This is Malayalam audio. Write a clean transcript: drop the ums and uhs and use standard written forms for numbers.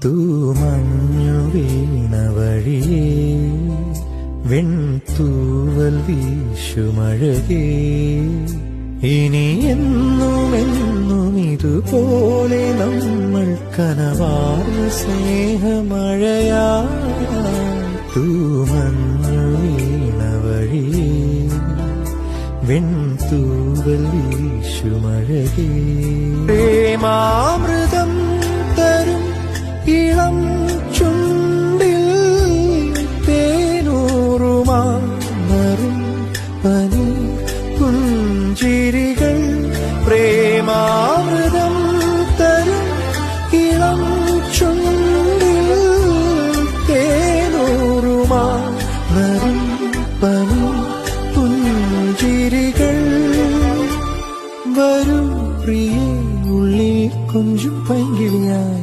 തൂമഞ്ഞു വീണ വഴിയേ വെൺതൂവൽ വീശുമഴകേ ഇനി എന്നുമെന്നും ഇതുപോലെ നമ്മൾ കനവാർന്ന സ്നേഹമഴയാ തൂമഞ്ഞു വീണ വഴിയേ വെൺതൂവൽ വീശുമഴകേ പ്രേമാമൃതം തരും ഇളം ചുണ്ടിൽ തേനൂറുമാറും പനി പുഞ്ചിരികൾ പ്രേമാമൃതം തരും ഇളം ചുണ്ടിൽ തേനൂറുമാറും പനി പുഞ്ചിരികൾ വരൂ പ്രിയേ ഉള്ളിൽ കൊഞ്ചും പൈങ്കിളിയായി